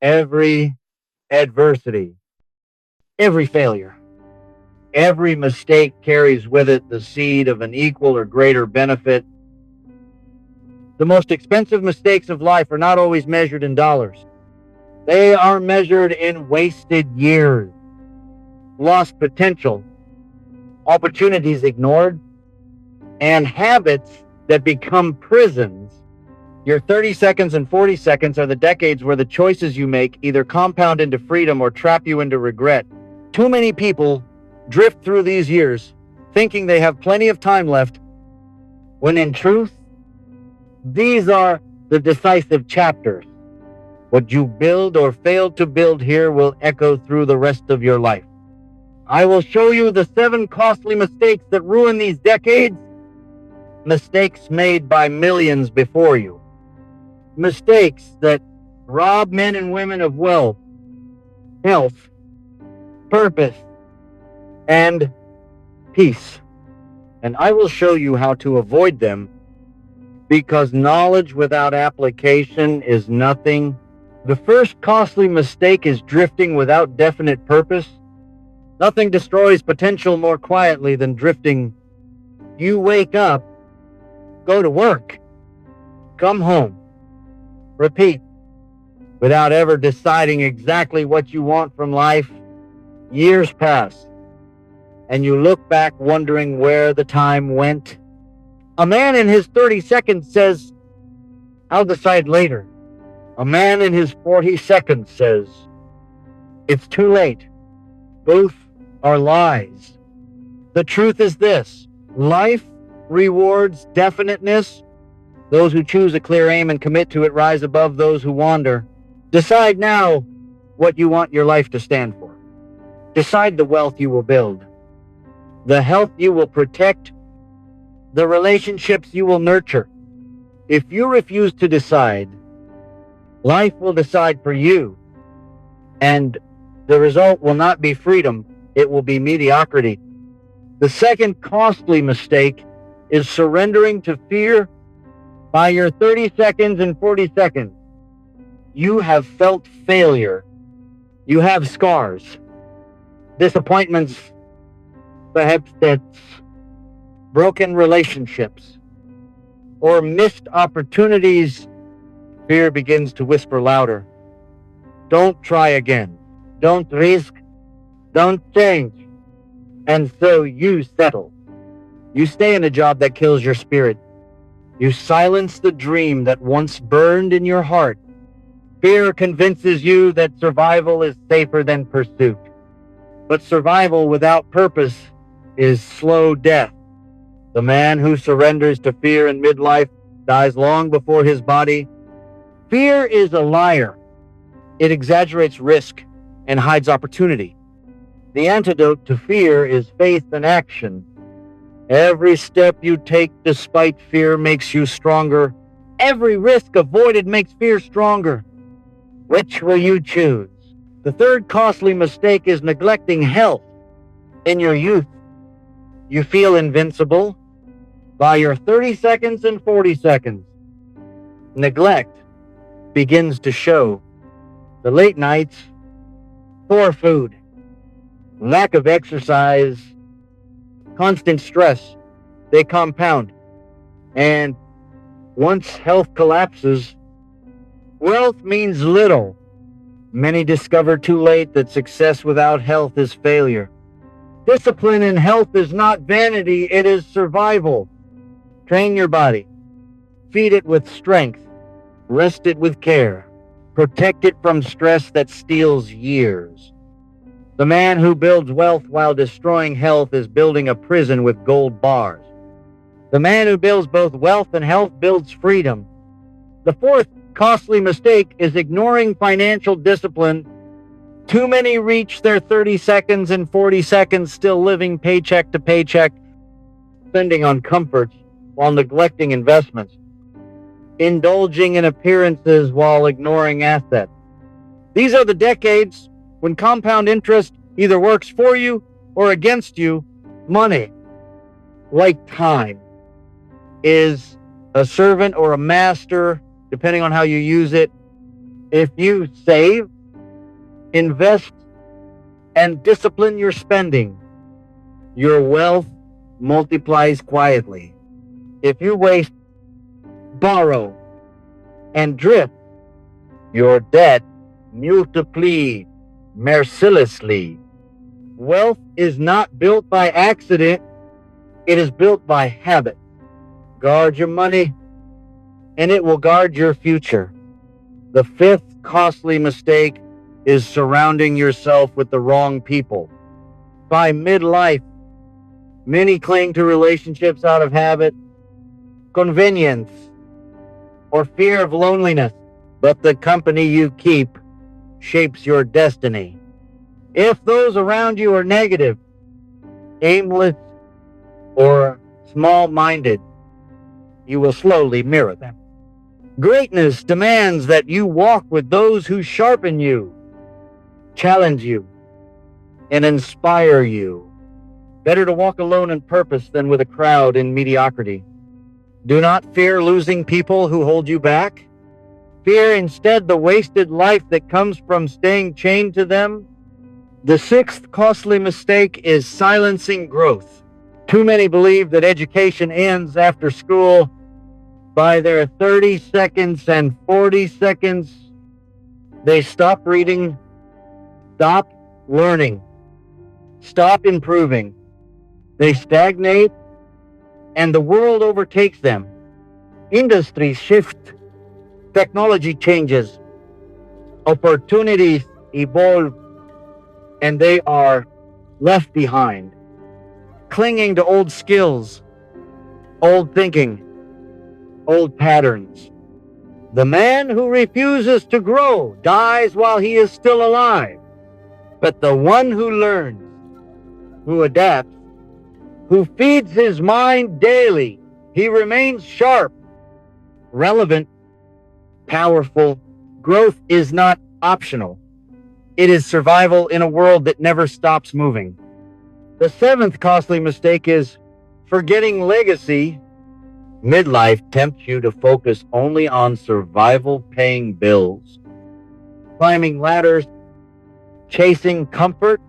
Every adversity, every failure, every mistake carries with it the seed of an equal or greater benefit. The most expensive mistakes of life are not always measured in dollars. They are measured in wasted years, lost potential, opportunities ignored, and habits that become prisons. Your 30 seconds and 40 seconds are the decades where the choices you make either compound into freedom or trap you into regret. Too many people drift through these years thinking they have plenty of time left, when in truth, these are the decisive chapters. What you build or fail to build here will echo through the rest of your life. I will show you the 7 costly mistakes that ruin these decades, mistakes made by millions before you, mistakes that rob men and women of wealth, health, purpose, and peace. And I will show you how to avoid them, because knowledge without application is nothing. The first costly mistake is drifting without definite purpose. Nothing destroys potential more quietly than drifting. You wake up, go to work, come home, repeat, without ever deciding exactly what you want from life. Years pass, and you look back wondering where the time went. A man in his 30 seconds says, "I'll decide later." A man in his 40 seconds says, "It's too late." Both are lies. The truth is this: life rewards definiteness. Those who choose a clear aim and commit to it rise above those who wander. Decide now what you want your life to stand for. Decide the wealth you will build, the health you will protect, the relationships you will nurture. If you refuse to decide, life will decide for you, and the result will not be freedom, it will be mediocrity. The second costly mistake is surrendering to fear. By your 30 seconds and 40 seconds, you have felt failure. You have scars, disappointments, perhaps debts, broken relationships, or missed opportunities. Fear begins to whisper louder. Don't try again. Don't risk. Don't change. And so you settle. You stay in a job that kills your spirit. You silence the dream that once burned in your heart. Fear convinces you that survival is safer than pursuit. But survival without purpose is slow death. The man who surrenders to fear in midlife dies long before his body. Fear is a liar. It exaggerates risk and hides opportunity. The antidote to fear is faith and action. Every step you take despite fear makes you stronger. Every risk avoided makes fear stronger. Which will you choose? The third costly mistake is neglecting health. In your youth, you feel invincible. By your 30 seconds and 40 seconds, neglect begins to show. The late nights, poor food, lack of exercise, constant stress, they compound. And once health collapses, wealth means little. Many discover too late that success without health is failure. Discipline in health is not vanity, it is survival. Train your body. Feed it with strength. Rest it with care. Protect it from stress that steals years. The man who builds wealth while destroying health is building a prison with gold bars. The man who builds both wealth and health builds freedom. The fourth costly mistake is ignoring financial discipline. Too many reach their 30 seconds and 40 seconds still living paycheck to paycheck, spending on comforts while neglecting investments, indulging in appearances while ignoring assets. These are the decades when compound interest either works for you or against you. Money, like time, is a servant or a master, depending on how you use it. If you save, invest, and discipline your spending, your wealth multiplies quietly. If you waste, borrow, and drift, your debt multiplies mercilessly. Wealth is not built by accident, it is built by habit. Guard your money, and it will guard your future. The fifth costly mistake is surrounding yourself with the wrong people. By midlife, many cling to relationships out of habit, convenience, or fear of loneliness, but the company you keep shapes your destiny. If those around you are negative, aimless, or small-minded, you will slowly mirror them. Greatness demands that you walk with those who sharpen you, challenge you, and inspire you. Better to walk alone in purpose than with a crowd in mediocrity. Do not fear losing people who hold you back. Fear instead the wasted life that comes from staying chained to them. The sixth costly mistake is silencing growth. Too many believe that education ends after school. By their 30 seconds and 40 seconds, they stop reading, stop learning, stop improving. They stagnate, and the world overtakes them. Industries shift, technology changes, opportunities evolve, and they are left behind, clinging to old skills, old thinking, old patterns. The man who refuses to grow dies while he is still alive, but the one who learns, who adapts, who feeds his mind daily, he remains sharp, relevant, powerful. Growth is not optional. It is survival in a world that never stops moving. The seventh costly mistake is forgetting legacy. Midlife tempts you to focus only on survival, paying bills, climbing ladders, chasing comfort.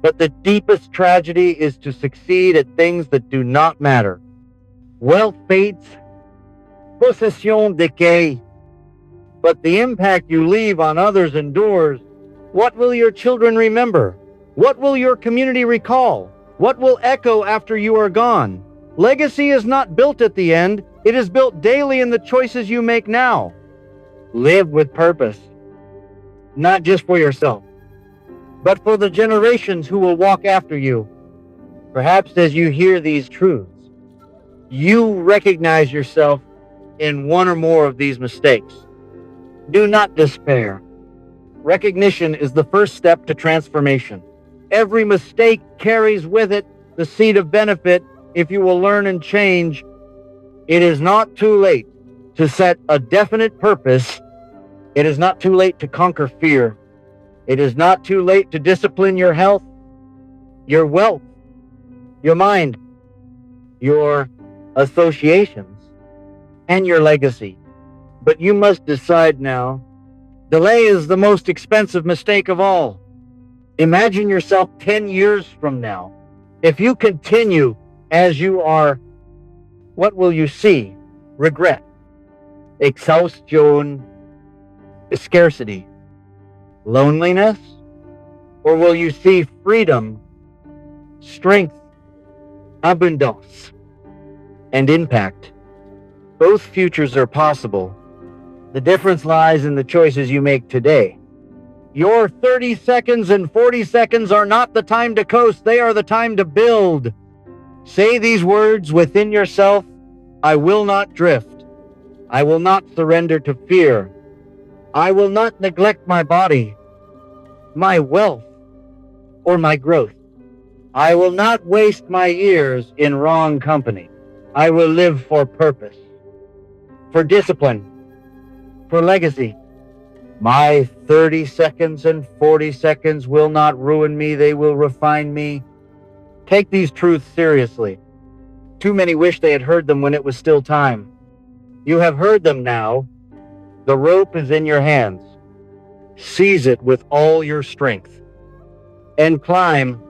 But the deepest tragedy is to succeed at things that do not matter. Wealth fades, possession decay, but the impact you leave on others endures. What will your children remember? What will your community recall? What will echo after you are gone? Legacy is not built at the end, it is built daily in the choices you make now. Live with purpose, not just for yourself, but for the generations who will walk after you. Perhaps as you hear these truths, you recognize yourself in one or more of these mistakes. Do not despair. Recognition is the first step to transformation. Every mistake carries with it the seed of benefit if you will learn and change. It is not too late to set a definite purpose. It is not too late to conquer fear. It is not too late to discipline your health, your wealth, your mind, your associations, and your legacy. But you must decide now. Delay is the most expensive mistake of all. Imagine yourself 10 years from now. If you continue as you are, what will you see? Regret, exhaustion, scarcity, loneliness? Or will you see freedom, strength, abundance, and impact? Both futures are possible. The difference lies in the choices you make today. Your 30 seconds and 40 seconds are not the time to coast, they are the time to build. Say these words within yourself: I will not drift. I will not surrender to fear. I will not neglect my body, my wealth, or my growth. I will not waste my years in wrong company. I will live for purpose, for discipline, for legacy. My 30 seconds and 40 seconds will not ruin me, they will refine me. Take these truths seriously. Too many wish they had heard them when it was still time. You have heard them now. The rope is in your hands. Seize it with all your strength and climb